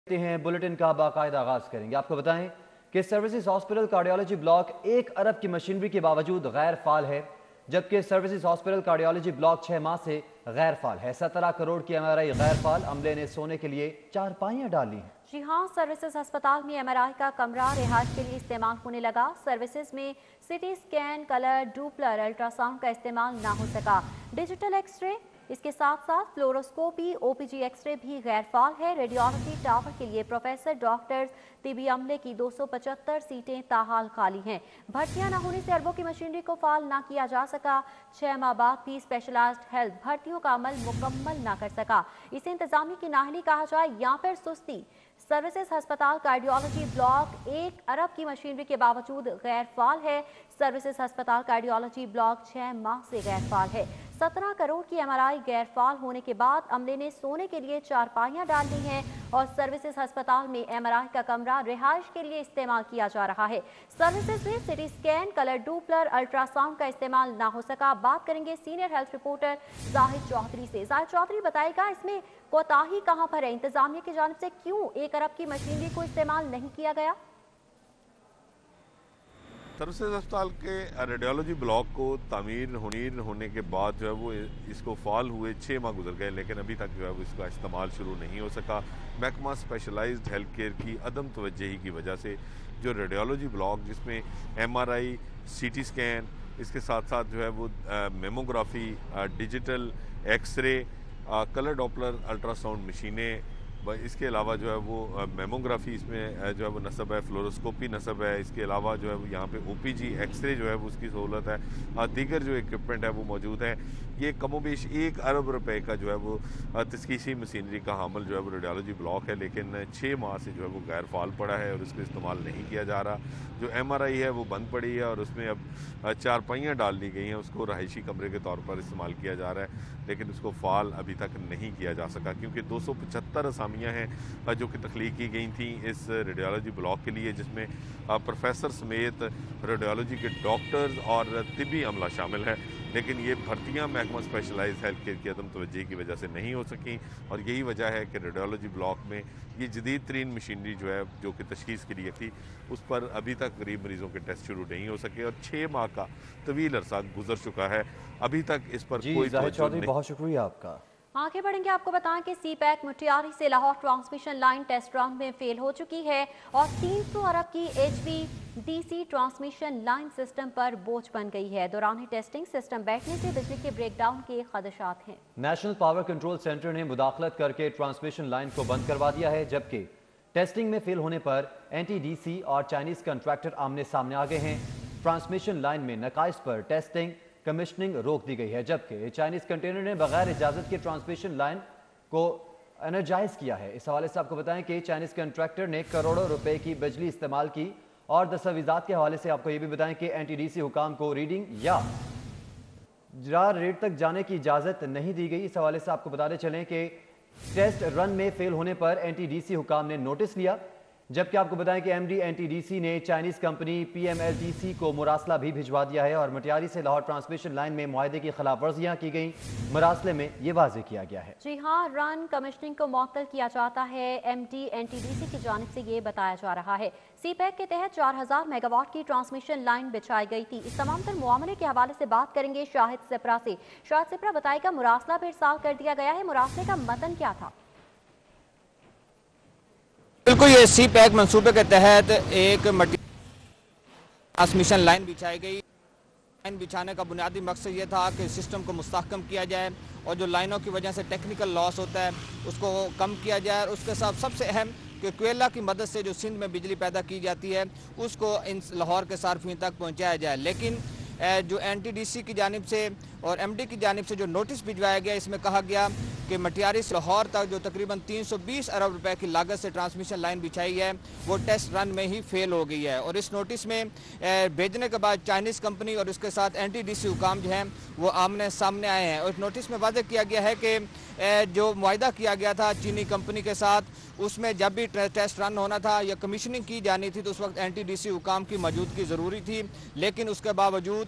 ہیں بلیٹن کا باقاعدہ آغاز کریں گے۔ آپ کو بتائیں کہ سروسز ہاسپٹل کارڈیالوجی بلاک 1 ارب کی مشینری کے باوجود غیر فعال ہے، جبکہ سروسز ہاسپٹل کارڈیالوجی بلاک 6 ماہ سے غیر فعال ہے۔ 17 کروڑ کی MRI غیر فعال، عملے نے سونے کے لیے چارپائیاں ڈالی ہیں۔ جی ہاں، سروسز ہسپتال میں MRI کا کمرہ رہائش کے لیے استعمال ہونے لگا۔ سروسز میں CT scan, colour, Doppler ultra sound کا استعمال نہ ہو سکا۔ ڈیجیٹل ایکس رے، اس کے ساتھ ساتھ فلوروسکوپی، OPG ایکس رے بھی غیر فعال ہے۔ ریڈیولوجی ٹاور کے لیے پروفیسر، ڈاکٹرز، طبی عملے کی 275 سیٹیں تاحال خالی ہیں۔ بھرتیاں نہ ہونے سے اربوں کی مشینری کو فعال نہ کیا جا سکا۔ 6 ماہ بعد بھی اسپیشلائزڈ ہیلتھ بھرتیوں کا عمل مکمل نہ کر سکا۔ اسے انتظامیہ کی نااہلی کہا جائے یا پھر سستی۔ سروسز ہسپتال کارڈیالوجی بلاک 1 ارب کی مشینری کے باوجود غیر فعال ہے۔ سروسز ہسپتال کارڈیالوجی بلاک 6 ماہ سے غیر فعال ہے۔ 17 کروڑ کی MRI غیر فعال ہونے کے بعد عملے نے سونے کے لیے چارپائیاں ڈال دی ہیں اور سروسز ہسپتال میں MRI کا کمرہ رہائش کے لیے استعمال کیا جا رہا ہے۔ سروسز میں CT scan, colour Doppler ultra sound کا استعمال نہ ہو سکا۔ بات کریں گے سینئر ہیلتھ رپورٹر زاہد چودھری سے۔ زاہد چودھری، بتائے گا اس میں کوتاہی کہاں پر ہے؟ انتظامیہ کی جانب سے کیوں 1 ارب کی مشینری کو استعمال نہیں کیا گیا؟ سروسز ہسپتال کے ریڈیولوجی بلاک کو تعمیر ہونے کے بعد جو ہے وہ اس کو فعال ہوئے 6 ماہ گزر گئے، لیکن ابھی تک جو ہے وہ اس کا استعمال شروع نہیں ہو سکا۔ محکمہ اسپیشلائزڈ ہیلتھ کیئر کی عدم توجہی کی وجہ سے جو ریڈیولوجی بلاک، جس میں MRI، CT اسکین، اس کے ساتھ ساتھ جو ہے وہ mammography, digital X ray, colour Doppler ultra sound مشینیں، اس کے علاوہ جو ہے وہ میموگرافی اس میں جو ہے وہ نصب ہے، فلوروسکوپی نصب ہے، اس کے علاوہ جو ہے وہ یہاں پہ OPG ایکس رے جو ہے وہ اس کی سہولت ہے، دیگر جو اکوپمنٹ ہے وہ موجود ہے۔ یہ کم و بیش 1 ارب روپے کا جو ہے وہ تشخیصی مشینری کا حامل جو ہے وہ ریڈیولوجی بلاک ہے، لیکن 6 ماہ سے جو ہے وہ غیر فعال پڑا ہے اور اس کو استعمال نہیں کیا جا رہا۔ جو MRI ہے وہ بند پڑی ہے اور اس میں اب چارپائیاں ڈال دی گئی ہیں، اس کو رہائشی کمرے کے طور پر استعمال کیا جا رہا ہے، لیکن اس کو فعال ابھی تک نہیں کیا جا سکا، کیونکہ 275 اسامیاں ہیں جو کہ تخلیق کی گئی تھیں اس ریڈیولوجی بلاک کے لیے، جس میں پروفیسر سمیت ریڈیولوجی کے ڈاکٹرز اور طبی عملہ شامل ہے، لیکن یہ بھرتیاں محکمہ اسپیشلائز ہیلتھ کیئر کی عدم توجہی کی وجہ سے نہیں ہو سکیں، اور یہی وجہ ہے کہ ریڈیولوجی بلاک میں یہ جدید ترین مشینری جو ہے جو کہ تشخیص کے لیے تھی، اس پر ابھی تک غریب مریضوں کے ٹیسٹ شروع نہیں ہو سکے، اور 6 ماہ کا طویل عرصہ گزر چکا ہے، ابھی تک اس پر کوئی زاہد چودھری، بہت شکریہ آپ کا۔ آگے بڑھیں گے، آپ کو بتائیں کہ سی پیک مٹیاری سے Lahore transmission line test round میں فیل ہو چکی ہے اور 300 ارب کی HVDC ٹرانسمیشن لائن سسٹم پر بوجھ بن گئی ہے۔ دوران ٹیسٹنگ سسٹم بیٹھنے سے بجلی کے بریک ڈاؤن کے خدشات ہیں۔ نیشنل پاور کنٹرول سینٹر نے مداخلت کر کے ٹرانسمیشن لائن کو بند کروا دیا ہے، جبکہ ٹیسٹنگ میں فیل ہونے پر NTDC اور چائنیز کنٹریکٹر آمنے سامنے آ گئے ہیں۔ ٹرانسمیشن لائن میں نقائص پر ٹیسٹنگ کمیشننگ روک دی گئی ہے، جبکہ چائنیز کنٹینر نے بغیر اجازت کے ٹرانسمیشن لائن کو انرجائز کیا ہے۔ اس حوالے سے آپ کو بتائیں کہ چائنیز کنٹریکٹر نے کروڑوں روپے کی بجلی استعمال کی، اور دستاویزات کے حوالے سے آپ کو یہ بھی بتائیں کہ NTDC حکام کو ریڈنگ یا ریٹ تک جانے کی اجازت نہیں دی گئی۔ اس حوالے سے آپ کو بتاتے چلیں کہ ٹیسٹ رن میں فیل ہونے پر NTDC حکام نے نوٹس لیا، جبکہ آپ کو بتائیں کہ MD NTDC نے چائنیز کمپنی PMLTC کو مراسلہ بھی بھجوا دیا ہے، اور مٹیاری سے لاہور ٹرانسمیشن لائن میں معاہدے کی خلاف ورزیاں کی گئیں۔ مراسلے میں یہ واضح کیا گیا ہے۔ جی ہاں، رن کمیشننگ کو معطل کیا جاتا ہے، MD NTDC کی جانب سے یہ بتایا جا رہا ہے۔ سی پیک کے تحت 4000 میگا واٹ کی ٹرانسمیشن لائن بچھائی گئی تھی۔ اس تمام تر معاملے کے حوالے سے بات کریں گے شاہد سپرا سے۔ شاہد سپرا، بتائے گا مراسلہ بھی ارسال کر دیا گیا ہے، مراسلے کا متن کیا تھا؟ بالکل، یہ سی پیک منصوبے کے تحت ایک ٹرانسمیشن لائن بچھائی گئی۔ لائن بچھانے کا بنیادی مقصد یہ تھا کہ سسٹم کو مستحکم کیا جائے اور جو لائنوں کی وجہ سے ٹیکنیکل لاس ہوتا ہے اس کو کم کیا جائے، اور اس کے ساتھ سب سے اہم کہ کوئلہ کی مدد سے جو سندھ میں بجلی پیدا کی جاتی ہے اس کو لاہور کے صارفین تک پہنچایا جائے۔ لیکن جو NTDC کی جانب سے اور MD کی جانب سے جو نوٹس بھجوایا گیا، اس میں کہا گیا کہ مٹیاری سے لاہور تک جو تقریباً 320 ارب روپے کی لاگت سے ٹرانسمیشن لائن بچھائی ہے وہ ٹیسٹ رن میں ہی فیل ہو گئی ہے، اور اس نوٹس میں بھیجنے کے بعد چائنیز کمپنی اور اس کے ساتھ NTDC حکام جو ہیں وہ آمنے سامنے آئے ہیں، اور اس نوٹس میں واضح کیا گیا ہے کہ جو معاہدہ کیا گیا تھا چینی کمپنی کے ساتھ، اس میں جب بھی ٹیسٹ رن ہونا تھا یا کمیشننگ کی جانی تھی تو اس وقت NTDC حکام کی موجودگی ضروری تھی، لیکن اس کے باوجود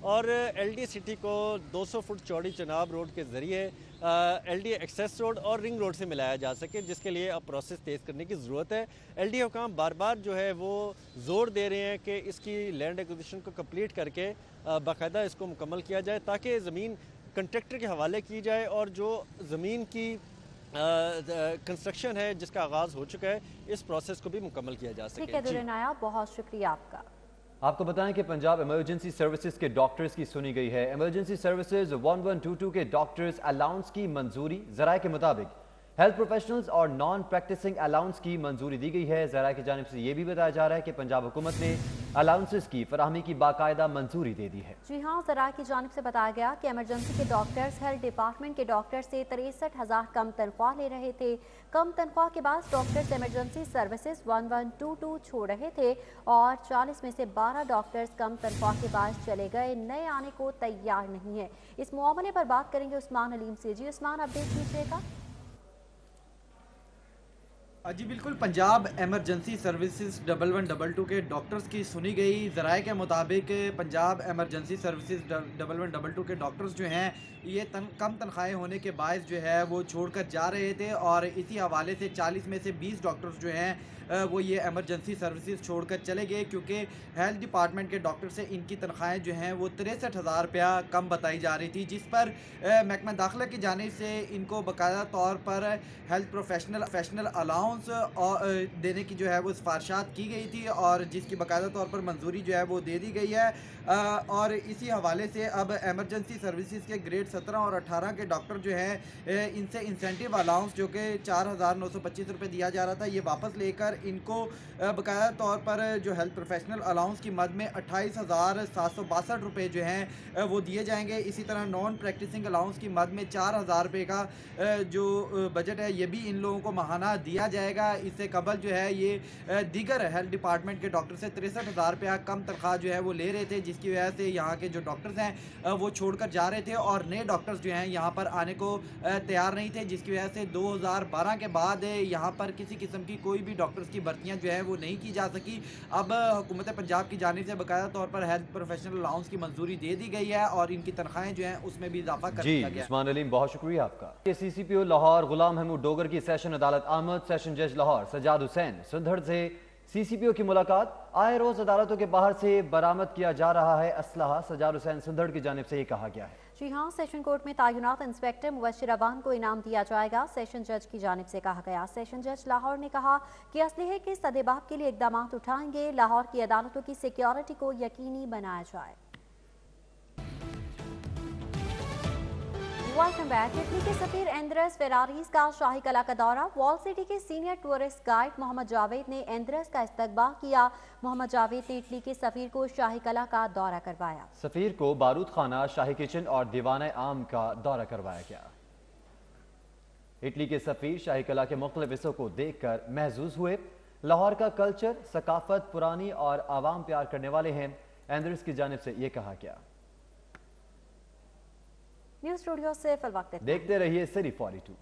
اور LD سٹی کو 200 فٹ چوڑی چناب روڈ کے ذریعے LD ایکسیس روڈ اور رنگ روڈ سے ملایا جا سکے، جس کے لیے اب پروسیس تیز کرنے کی ضرورت ہے۔ LD حکام بار بار جو ہے وہ زور دے رہے ہیں کہ اس کی لینڈ ایکوزیشن کو کمپلیٹ کر کے باقاعدہ اس کو مکمل کیا جائے، تاکہ زمین کنٹریکٹر کے حوالے کی جائے اور جو زمین کی کنسٹرکشن ہے جس کا آغاز ہو چکا ہے اس پروسیس کو بھی مکمل کیا جا سکے۔ ٹھیک ہے درے نایاب، بہت شکریہ آپ کا۔ آپ کو بتائیں کہ پنجاب ایمرجنسی سروسز کے ڈاکٹرز کی سنی گئی ہے۔ ایمرجنسی سروسز 1122 کے ڈاکٹرز الاؤنس کی منظوری، ذرائع کے مطابق ہیلتھ پروفیشنلز اور نان پریکٹسنگ الاؤنس کی منظوری دی گئی ہے۔ ذرائع کی جانب سے یہ بھی بتایا جا رہا ہے کہ پنجاب حکومت نے الاؤنسز کی فراہمی کی باقاعدہ منظوری دے دی ہے۔ جی ہاں، ذرائع کی جانب سے بتایا گیا کہ ایمرجنسی کے ڈاکٹرز ہیلتھ ڈپارٹمنٹ کے ڈاکٹر سے 63,000 کم تنخواہ لے رہے تھے۔ کم تنخواہ کے بعد ڈاکٹرز ایمرجنسی سروسز 1122 چھوڑ رہے تھے اور 40 میں سے 12 ڈاکٹرز کم تنخواہ کے بعد چلے گئے، نئے آنے کو تیار نہیں ہے۔ اس معاملے پر بات کریں گے عثمان علیم سے۔ جی عثمان، اپڈیٹ کیجیے گا۔ جی بالکل، پنجاب ایمرجنسی سروسز 1122 کے ڈاکٹرز کی سنی گئی۔ ذرائع کے مطابق پنجاب ایمرجنسی سروسز 1122 کے ڈاکٹرز جو ہیں یہ کم تنخواہیں ہونے کے باعث جو ہے وہ چھوڑ کر جا رہے تھے، اور اسی حوالے سے 40 میں سے 20 ڈاکٹرز جو ہیں وہ یہ ایمرجنسی سروسز چھوڑ کر چلے گئے، کیونکہ ہیلتھ ڈپارٹمنٹ کے ڈاکٹر سے ان کی تنخواہیں جو ہیں وہ 63,000 روپیہ کم بتائی جا رہی تھی، جس پر محکمہ داخلہ کی جانب سے ان کو باقاعدہ طور پر ہیلتھ پروفیشنل الاؤنس دینے کی جو ہے وہ سفارشات کی گئی تھی، اور جس کی باقاعدہ طور پر منظوری جو ہے وہ دے دی گئی ہے۔ اور اسی حوالے سے اب ایمرجنسی سروسز کے گریڈ 17 اور 18 کے ڈاکٹر جو ہیں ان سے انسینٹیو الاؤنس جو کہ 4,925 روپے دیا جا رہا تھا یہ واپس لے کر ان کو باقاعدہ طور پر جو ہیلتھ پروفیشنل الاؤنس کی مد میں 28,762 روپے جو ہیں وہ دیے جائیں گے۔ اسی طرح نان پریکٹسنگ الاؤنس کی مد میں 4,000 روپے کا جو بجٹ ہے یہ بھی ان لوگوں کو ماہانہ دیا جائے گا۔ اس سے قبل جو ہے یہ دیگر ہیلتھ ڈپارٹمنٹ کے ڈاکٹر سے 63,000 روپیہ کم تنخواہ جو ہے وہ لے رہے تھے، جس کی وجہ سے یہاں کے جو ڈاکٹرز ہیں وہ چھوڑ کر جا رہے تھے، اور نئے ڈاکٹرز جو ہیں یہاں پر آنے کو تیار نہیں تھے، جس کی وجہ سے 2012 کے بعد یہاں پر کسی قسم کی کوئی بھی ڈاکٹرز کی بھرتیاں جو ہیں وہ نہیں کی جا سکی۔ اب حکومت پنجاب کی جانب سے باقاعدہ طور پر ہیلتھ پروفیشنل الاؤنس کی منظوری دے دی گئی ہے، اور ان کی تنخواہیں جو ہیں اس میں بھی اضافہ کر دیا گیا ہے۔ عثمان علیم، بہت شکریہ آپ کا۔ CCPO لاہور غلام محمود ڈوگر کی سیشن عدالت آمد، سیشن جج لاہور سجاد حسین سندھڑ سے CCPO کی ملاقات۔ آئے روز عدالتوں کے باہر سے برآمد کیا جا رہا ہے اسلحہ، سجاد حسین سندھڑ کی جانب سے یہ کہا گیا ہے۔ جی ہاں، سیشن کورٹ میں تعینات انسپیکٹر مبشر اوان کو انعام دیا جائے گا، سیشن جج کی جانب سے کہا گیا۔ سیشن جج لاہور نے کہا کہ اسلحے کے سدباب کے لیے اقدامات اٹھائیں گے، لاہور کی عدالتوں کی سیکیورٹی کو یقینی بنایا جائے۔ Welcome back. اٹلی کے سفیر ایندرس فیراریز کا شاہی کلا کا دورہ۔ وال سٹی کے سینئر ٹورسٹ گائیڈ محمد جاوید نے ایندرس کا استقبال کیا۔ محمد جاوید نے اٹلی کے سفیر کو شاہی کلا کا دورہ کروایا۔ سفیر کو بارود خانہ، شاہی کچن اور دیوانہ عام کا دورہ کروایا گیا۔ اٹلی کے سفیر شاہی کلا کے مختلف حصوں کو دیکھ کر محظوظ ہوئے۔ لاہور کا کلچر، ثقافت پرانی اور عوام پیار کرنے والے ہیں، ایندرس کی جانب سے یہ کہا گیا۔ نیوز اسٹوڈیو سے فی الوقت دیکھتے رہیے سری 42۔